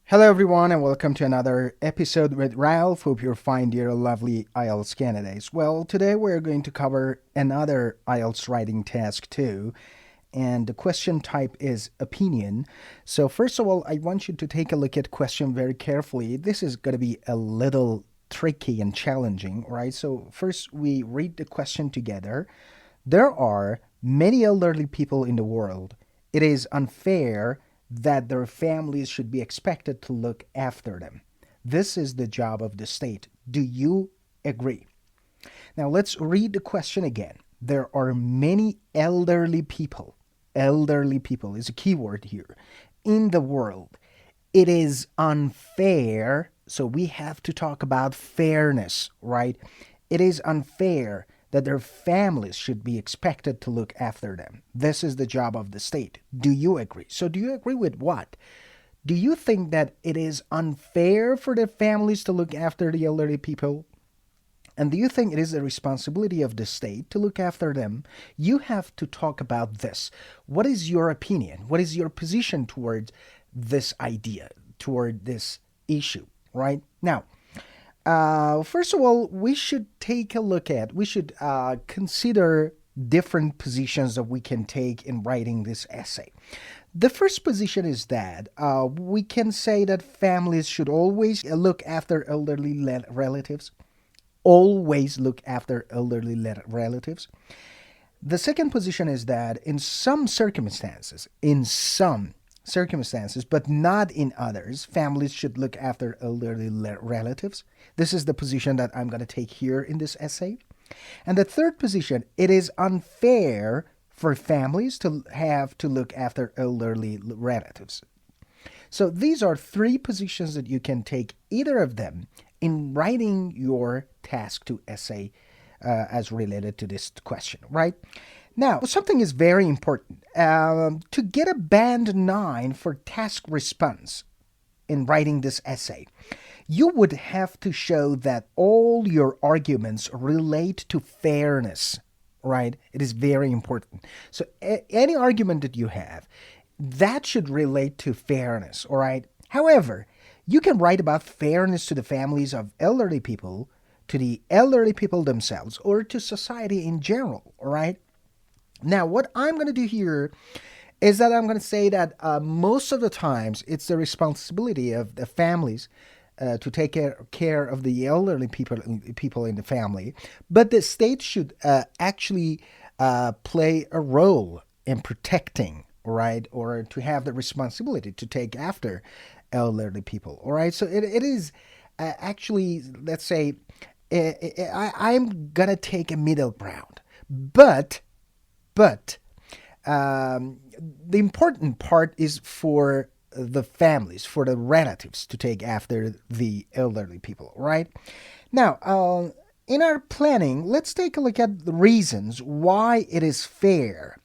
Hello, everyone, and welcome to another episode with Ralph. Hope you're fine, dear lovely IELTS candidates. Well, today we're going to cover another IELTS writing task, too. And the question type is opinion. So, first of all, I want you to take a look at question very carefully. This is going to be a little tricky and challenging, right? So, first, we read the question together. There are many elderly people in the world. It is unfair that their families should be expected to look after them. This is the job of the state. Do you agree? Now let's read the question again. There are many elderly people. Elderly people is a key word here in the world. It is unfair. So we have to talk about fairness, right? It is unfair that their families should be expected to look after them. This is the job of the state. Do you agree? So, do you agree with what? Do you think that it is unfair for the families to look after the elderly people? And do you think it is the responsibility of the state to look after them? You have to talk about this. What is your opinion? What is your position toward this idea, toward this issue, right? Now, first of all, we should consider different positions that we can take in writing this essay. The first position is that we can say that families should always look after relatives, always look after relatives. The second position is that in some circumstances, but not in others, families should look after elderly relatives. This is the position that I'm going to take here in this essay. And the third position, it is unfair for families to have to look after elderly relatives. So these are three positions that you can take either of them in writing your task to essay as related to this question, right? Now, something is very important. To get a band 9 for task response in writing this essay, you would have to show that all your arguments relate to fairness, right? It is very important. So, any argument that you have, that should relate to fairness, all right? However, you can write about fairness to the families of elderly people, to the elderly people themselves, or to society in general, all right? Now, what I'm going to do here is that I'm going to say that most of the times it's the responsibility of the families to take care of the elderly people in the family, but the state should actually play a role in protecting, right, or to have the responsibility to take after elderly people. All right, so it is actually, let's say, I'm gonna take a middle ground, but the important part is for the families, for the relatives to take after the elderly people, right? Now, in our planning, let's take a look at the reasons why it is fair,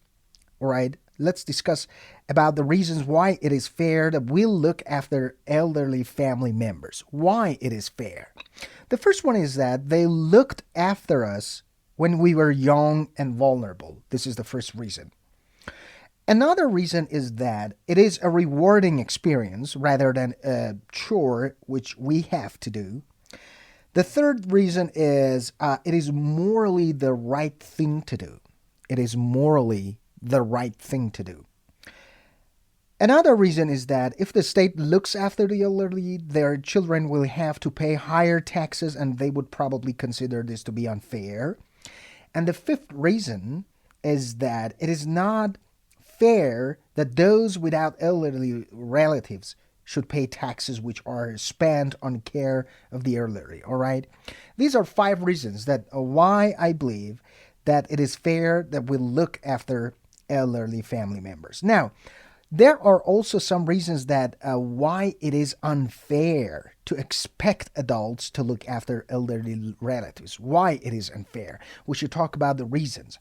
right? Let's discuss about the reasons why it is fair that we look after elderly family members. Why it is fair. The first one is that they looked after us when we were young and vulnerable. This is the first reason. Another reason is that it is a rewarding experience rather than a chore which we have to do. The third reason is it is morally the right thing to do. It is morally the right thing to do. Another reason is that if the state looks after the elderly, their children will have to pay higher taxes and they would probably consider this to be unfair. And the fifth reason is that it is not fair that those without elderly relatives should pay taxes which are spent on care of the elderly. All right, these are five reasons that why I believe that it is fair that we look after elderly family members. Now, there are also some reasons that why it is unfair to expect adults to look after elderly relatives. Why it is unfair. We should talk about the reasons.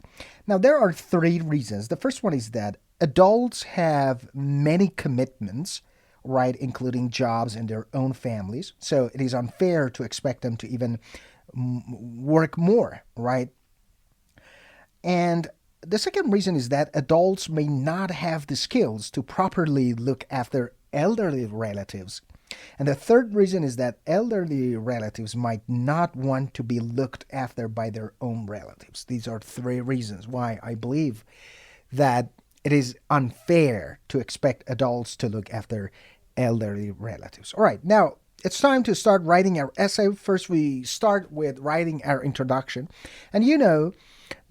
Now, there are three reasons. The first one is that adults have many commitments, right, including jobs and their own families. So it is unfair to expect them to even work more, right? And the second reason is that adults may not have the skills to properly look after elderly relatives. And the third reason is that elderly relatives might not want to be looked after by their own relatives. These are three reasons why I believe that it is unfair to expect adults to look after elderly relatives. All right, now it's time to start writing our essay. First, we start with writing our introduction. And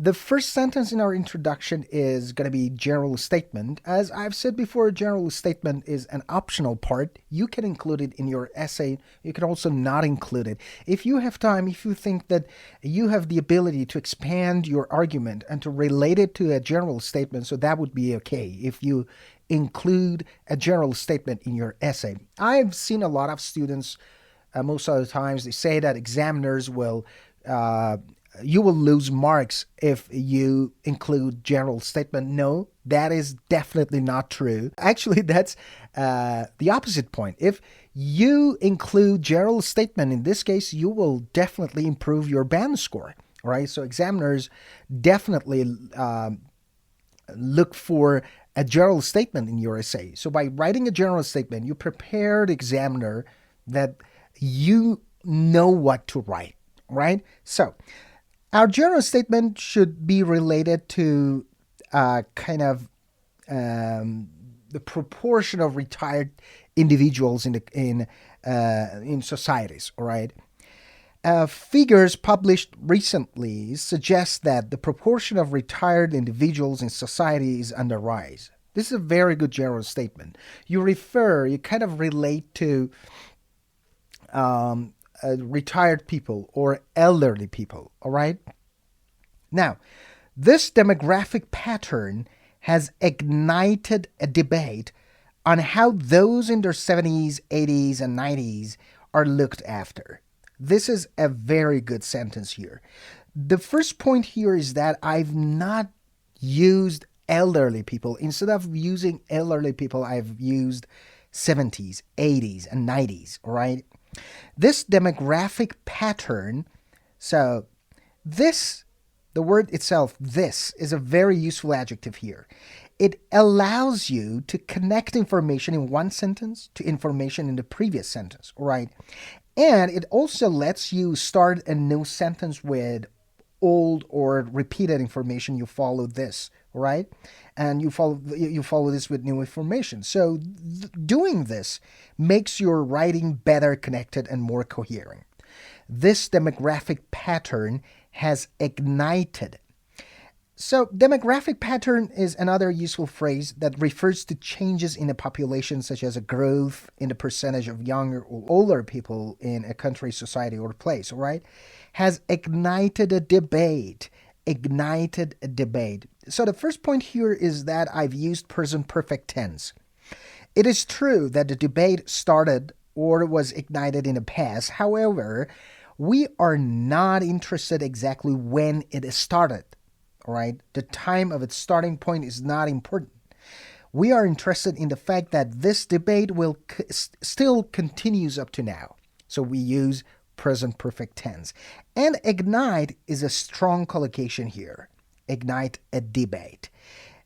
the first sentence in our introduction is going to be general statement. As I've said before, general statement is an optional part. You can include it in your essay. You can also not include it. If you have time, if you think that you have the ability to expand your argument and to relate it to a general statement, so that would be okay if you include a general statement in your essay. I've seen a lot of students, most of the times, they say that examiners will you will lose marks if you include general statement. No, that is definitely not true. Actually, that's the opposite point. If you include general statement, in this case, you will definitely improve your band score, right? So examiners definitely look for a general statement in your essay. So by writing a general statement, you prepare the examiner that you know what to write, right? So our general statement should be related to kind of the proportion of retired individuals in societies. All right. Figures published recently suggest that the proportion of retired individuals in society is on the rise. This is a very good general statement. You kind of relate to retired people or elderly people, all right? Now, this demographic pattern has ignited a debate on how those in their 70s, 80s, and 90s are looked after. This is a very good sentence here. The first point here is that I've not used elderly people. Instead of using elderly people, I've used 70s, 80s, and 90s, all right? This demographic pattern, so the word itself, this, is a very useful adjective here. It allows you to connect information in one sentence to information in the previous sentence, right? And it also lets you start a new sentence with old or repeated information. You follow this, right? And you follow this with new information. So doing this makes your writing better connected and more coherent. This demographic pattern has ignited. So demographic pattern is another useful phrase that refers to changes in a population, such as a growth in the percentage of younger or older people in a country, society, or place, right? Has ignited a debate. Ignited a debate. So the first point here is that I've used present perfect tense. It is true that the debate started or was ignited in the past. However, we are not interested exactly when it started, right? The time of its starting point is not important. We are interested in the fact that this debate will still continues up to now. So we use present perfect tense. And ignite is a strong collocation here. Ignite a debate.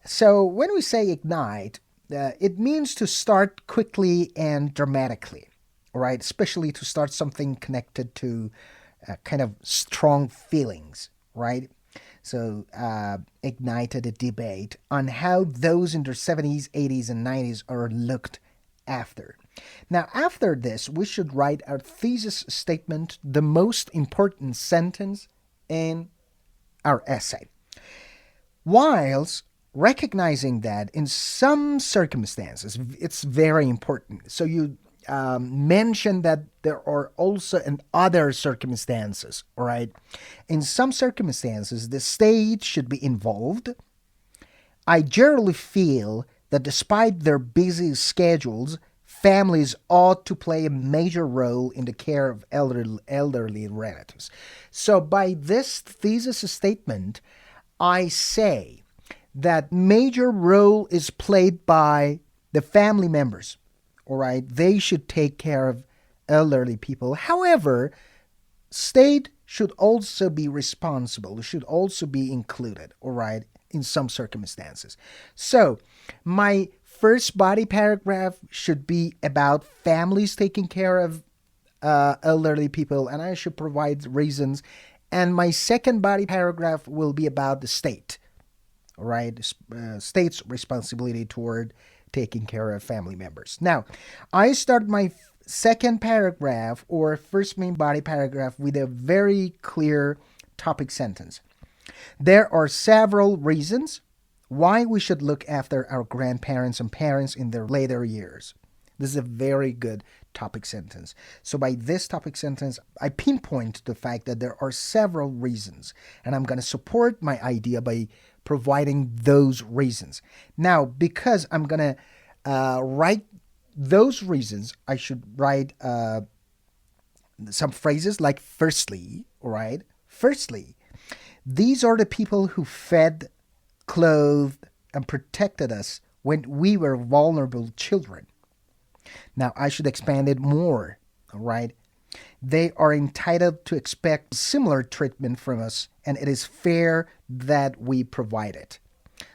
So when we say ignite, it means to start quickly and dramatically, right? Especially to start something connected to kind of strong feelings, right? So ignited a debate on how those in their 70s, 80s, and 90s are looked after. Now, after this, we should write our thesis statement, the most important sentence in our essay. Whilst recognizing that in some circumstances, it's very important. So you mention that there are also in other circumstances, all right? In some circumstances, the state should be involved. I generally feel that despite their busy schedules, families ought to play a major role in the care of elderly relatives. So by this thesis statement, I say that major role is played by the family members. All right, they should take care of elderly people. However, state should also be responsible, should also be included, all right, in some circumstances. So, my first body paragraph should be about families taking care of elderly people, and I should provide reasons. And my second body paragraph will be about the state, right? State's responsibility toward taking care of family members. Now, I start my second paragraph or first main body paragraph with a very clear topic sentence. There are several reasons why we should look after our grandparents and parents in their later years. This is a very good topic sentence. So by this topic sentence, I pinpoint the fact that there are several reasons, and I'm going to support my idea by providing those reasons. Now, because I'm going to write those reasons, I should write some phrases like firstly, right? Firstly, these are the people who fed, clothed, and protected us when we were vulnerable children. Now, I should expand it more, all right? They are entitled to expect similar treatment from us, and it is fair that we provide it.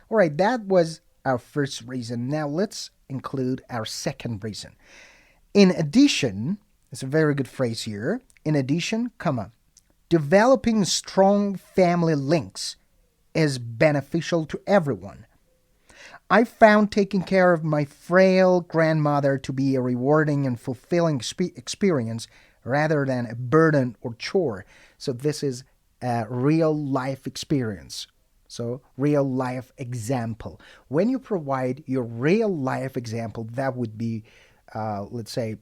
All right, that was our first reason. Now, let's include our second reason. In addition, it's a very good phrase here. In addition, developing strong family links is beneficial to everyone. I found taking care of my frail grandmother to be a rewarding and fulfilling experience rather than a burden or chore. So this is a real life experience. So real life example. When you provide your real life example, that would be, let's say,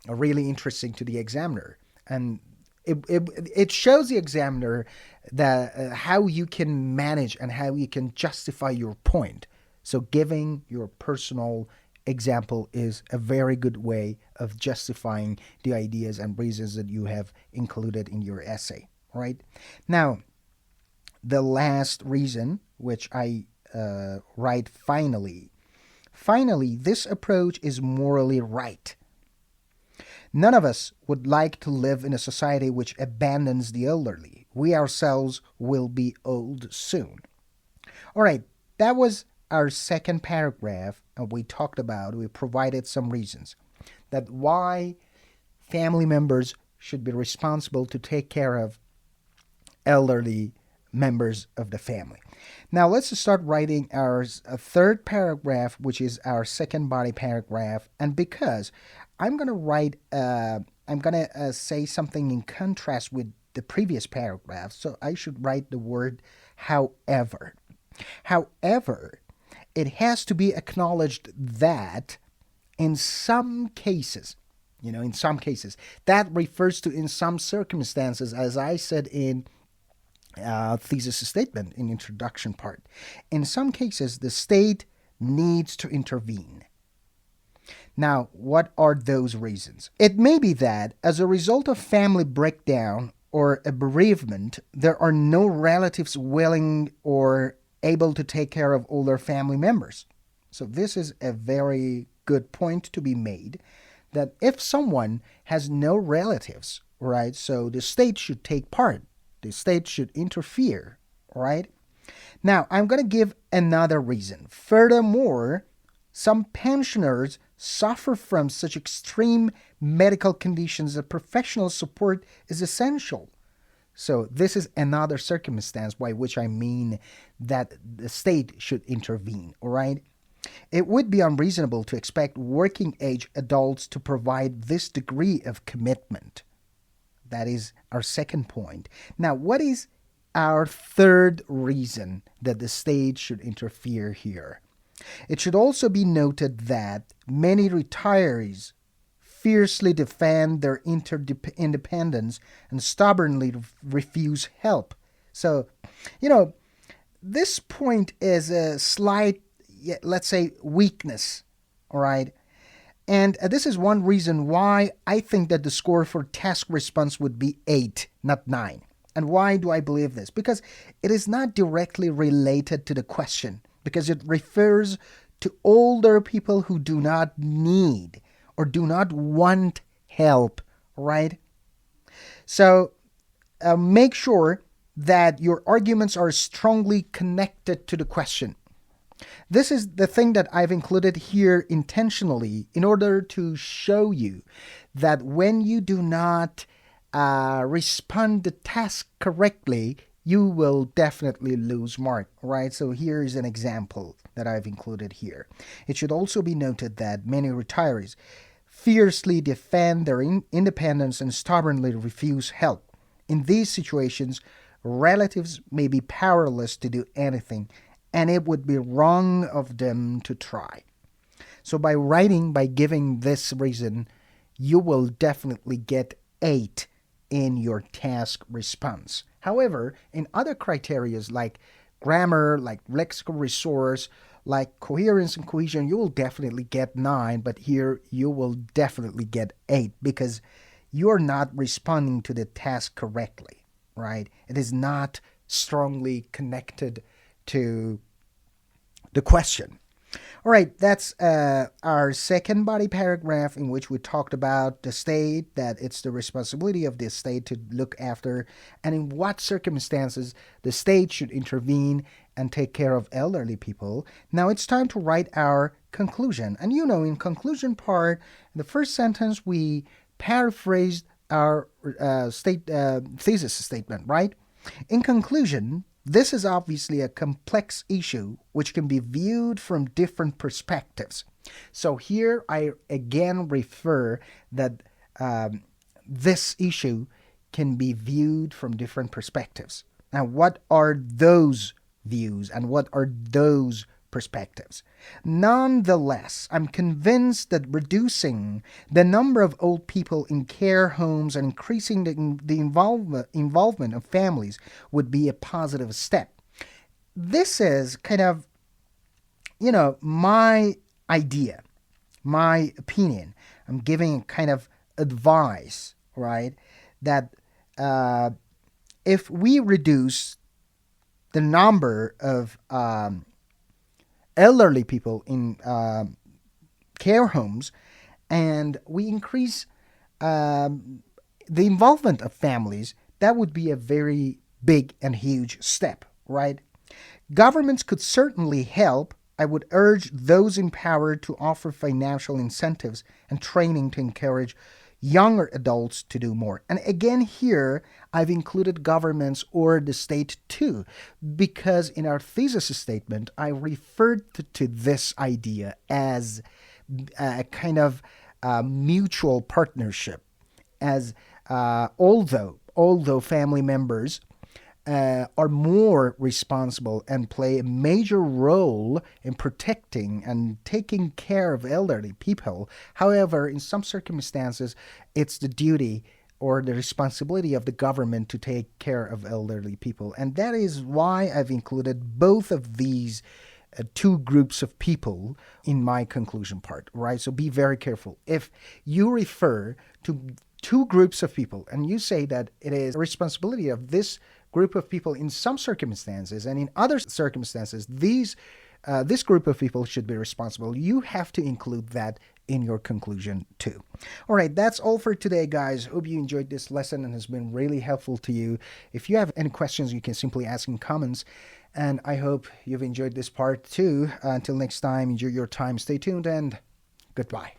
really interesting to the examiner. And it shows the examiner that how you can manage and how you can justify your point. So giving your personal example is a very good way of justifying the ideas and reasons that you have included in your essay, right? Now, the last reason, which I write finally. Finally, this approach is morally right. None of us would like to live in a society which abandons the elderly. We ourselves will be old soon. All right, that was our second paragraph, and we provided some reasons that why family members should be responsible to take care of elderly members of the family. Now let's start writing our third paragraph, which is our second body paragraph. And because I'm going to write, I'm going to say something in contrast with the previous paragraph, so I should write the word however. However, it has to be acknowledged that in some cases, that refers to in some circumstances, as I said in thesis statement in introduction part. In some cases, the state needs to intervene. Now, what are those reasons? It may be that as a result of family breakdown or a bereavement, there are no relatives willing or able to take care of older family members. So this is a very good point to be made, that if someone has no relatives, right, so the state should take part. The state should interfere, right? Now, I'm going to give another reason. Furthermore, some pensioners suffer from such extreme medical conditions that professional support is essential. So this is another circumstance by which I mean that the state should intervene, all right? It would be unreasonable to expect working age adults to provide this degree of commitment. That is our second point. Now, what is our third reason that the state should interfere here? It should also be noted that many retirees fiercely defend their independence and stubbornly refuse help. So, this point is a slight, let's say, weakness, all right? And this is one reason why I think that the score for task response would be 8, not 9. And why do I believe this? Because it is not directly related to the question, because it refers to older people who do not need or do not want help, right? So make sure that your arguments are strongly connected to the question. This is the thing that I've included here intentionally in order to show you that when you do not respond the task correctly, you will definitely lose mark, right? So here is an example that I've included here. It should also be noted that many retirees fiercely defend their independence and stubbornly refuse help. In these situations, relatives may be powerless to do anything, and it would be wrong of them to try. So by giving this reason, you will definitely get 8 in your task response. However, in other criterias like grammar, like lexical resource, like coherence and cohesion, you will definitely get 9, but here you will definitely get 8 because you're not responding to the task correctly, right? It is not strongly connected to the question. All right, that's our second body paragraph in which we talked about the state, that it's the responsibility of the state to look after, and in what circumstances the state should intervene and take care of elderly people. Now it's time to write our conclusion. And in conclusion part, in the first sentence, we paraphrased our thesis statement, right? In conclusion, this is obviously a complex issue which can be viewed from different perspectives. So here I again refer that this issue can be viewed from different perspectives. Now, what are those views and what are those perspectives? Nonetheless, I'm convinced that reducing the number of old people in care homes and increasing the involvement of families would be a positive step. This is kind of, my idea, my opinion. I'm giving kind of advice, right? That if we reduce the number of elderly people in care homes and we increase the involvement of families, that would be a very big and huge step, right? Governments could certainly help. I would urge those in power to offer financial incentives and training to encourage younger adults to do more. And again, here I've included governments or the state too, because in our thesis statement, I referred to this idea as a kind of mutual partnership, as although family members are more responsible and play a major role in protecting and taking care of elderly people. However, in some circumstances, it's the duty or the responsibility of the government to take care of elderly people. And that is why I've included both of these two groups of people in my conclusion part, right? So be very careful. If you refer to two groups of people and you say that it is a responsibility of this group of people in some circumstances, and in other circumstances, this group of people should be responsible, you have to include that in your conclusion too. All right, that's all for today, guys. Hope you enjoyed this lesson and has been really helpful to you. If you have any questions, you can simply ask in comments. And I hope you've enjoyed this part too. Until next time, enjoy your time, stay tuned, and goodbye.